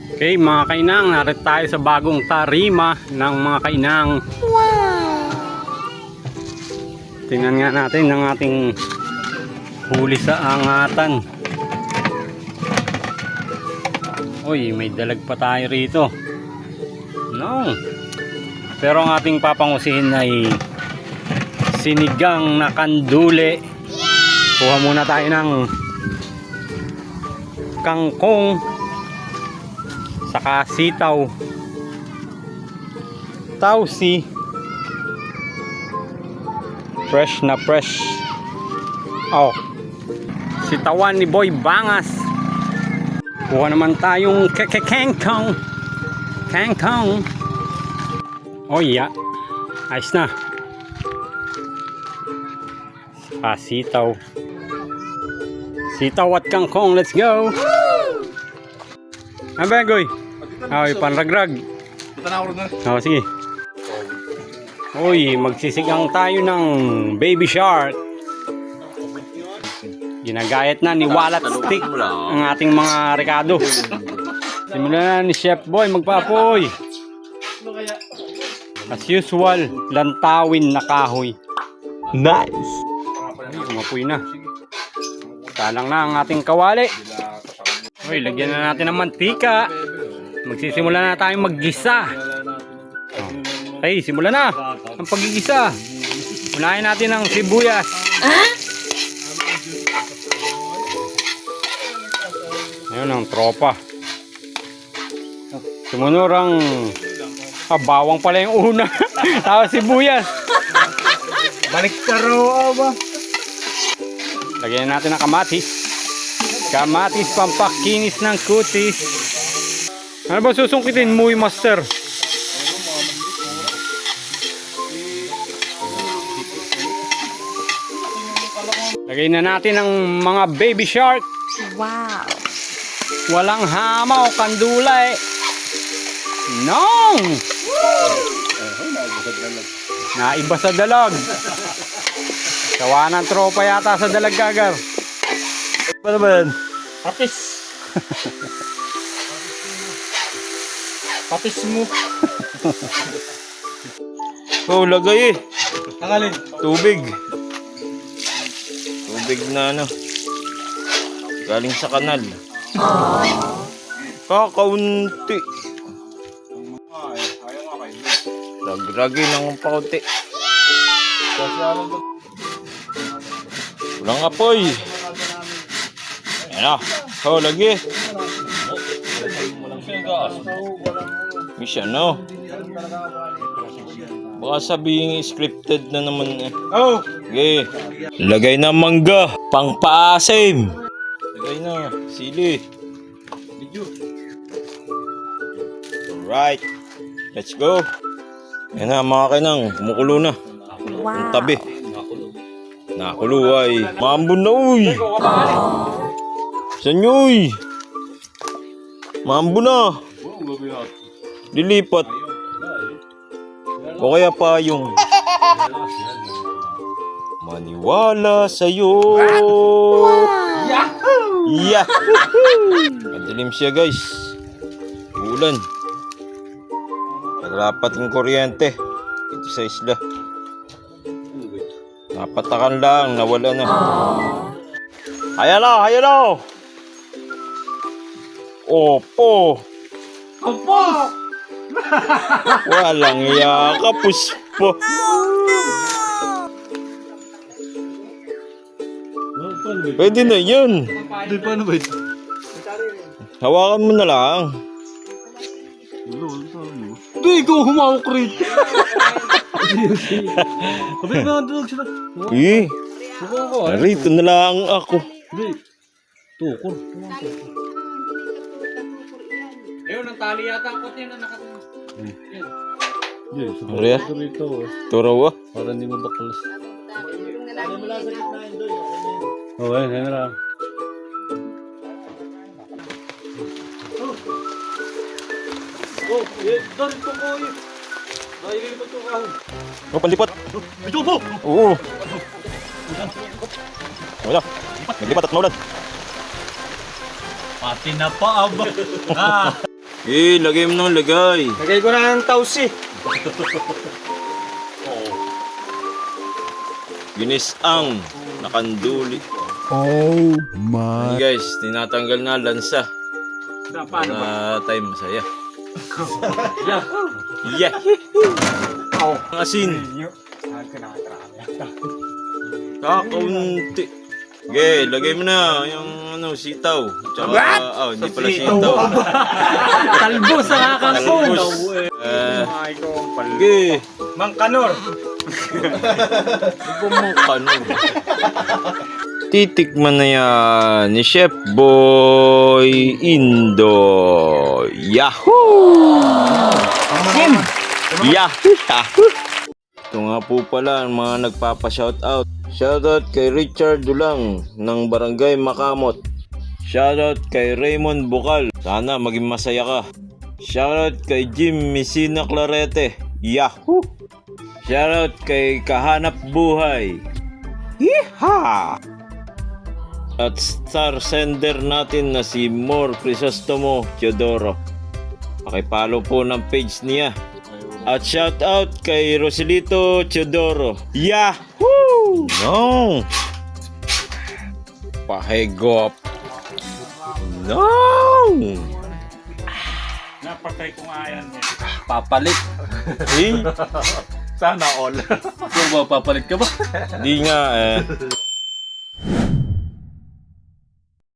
Okay mga kainang, narito tayo sa bagong tarima ng mga kainang. Wow! Tingnan nga natin ang ating huli sa angatan. Uy, may dalag pa tayo rito. No. Pero ang ating papangusihin ay sinigang na kandule. Kuha muna tayo ng kangkong saka sitaw, tausi, fresh na fresh. Oh, sitawan ni Boy Bangas. Kuha naman tayong kangkong. Kangkong. Oh yeah, ayos na. Saka sitaw. Sitaw at kangkong, let's go. Abegoy. Ay, panragrag. Oh, sige. Uy, magsisigang tayo ng baby shark. Ginagayat na ni Wallet Stick ang ating mga rekado. Simulan na ni Chef Boy magpapoy. As usual, lantawin na kahoy. Nice. Umapoy na. Talang na ang ating kawali. Uy, lagyan na natin ng mantika. Magsisimula na tayong maggisa. Okay, simula na ang paggigisa. Unahin natin ang sibuyas. Ayun ang tropa. Sumunod ang bawang pala yung una. Tapos sibuyas. Balik taro ba? Lagyan natin ng kamatis. Kamatis pampakinis ng kutis. Ano ba susungkitin mo, master? Lagay na natin ang mga baby shark. Wow! Walang hama o kandula eh. No! Naiba sa dalag. Kawa ng tropa yata sa dalag gagar. Ano ba yan? Patis. Patis mo. Oh, lagay eh. Tangalin. Tubig. Tubig na ano. Galing sa kanal. Kakaunti. Lagragin ng pakunti. Walang apoy. Ayan na. Oh, lagi. Misya, no? Baka sabihin scripted na naman eh. Oh! Okay. Lagay na mangga. Pang paasim. Lagay na. Sili. Alright. Let's go. Ayan na mga kainang. Kumukulo na. Ang tabi. Nakulo ay. Maambon na uy. Saan nyo uy? Maambon na. Lilipat. O kaya pa yung maniwala sa'yo. Yeah. Madilim siya guys. Ulan. Naglapat yung kuryente ito sa isla. Napatakan lang. Nawala na. Ayan na. Ayan na. Opo. Opo. Walang iya ka, puspo. Pwede na yun. Paano ba ito? Hawakan mo na lang. Hindi, ikaw humawak rin. Kapit mo ang tulog sila. Eh, rito na lang ako. Hindi. Tukor. Ayun, ang tali yata ang kote na nakatunod. Maria, turaw ah. Para hindi mo baklas. Oh, ayun na. Oh, doon ito ko yun. Dahil ilipat ko ka. Oh, panlipat. Ito po! Oo. Wala. Naglipat at maulan. Pati na pa aba. Ah. Lagay mo ng lagay. Lagay ko na ng tausi. Ginisang nakanduli. Oh my. Guys, tinatanggal na lansa. Paano ba? Na tayo masaya. Yeah. Yeah. Ang asin. Kakaunti. Okay, lagay mo na yung sitaw. Tsaka, hindi pala sitaw. Talbos sa kakangkong. Talbos. Okay. Mang Kanor. Kanor. Titikman na yan ni Chef Boy Indo. Yahoo! Yahoo! Ito nga po pala ang mga nagpapa-shoutout. Shoutout kay Richard Dulang ng Barangay Makamot. Shoutout kay Raymond Bukal. Sana maging masaya ka. Shoutout kay Jim Messina Clarete. Yahoo! Shoutout kay Kahanap Buhay. Yeehaw! At star sender natin na si Mor Crisostomo Teodoro. Pakipollow po ng page niya. At shout out kay Roselito Teodoro. Yahoo! No! Pahigop. No! Napatay ko nga yan. Papalit. Eh? Sana all. Kung ba papalit ka ba? Di nga eh.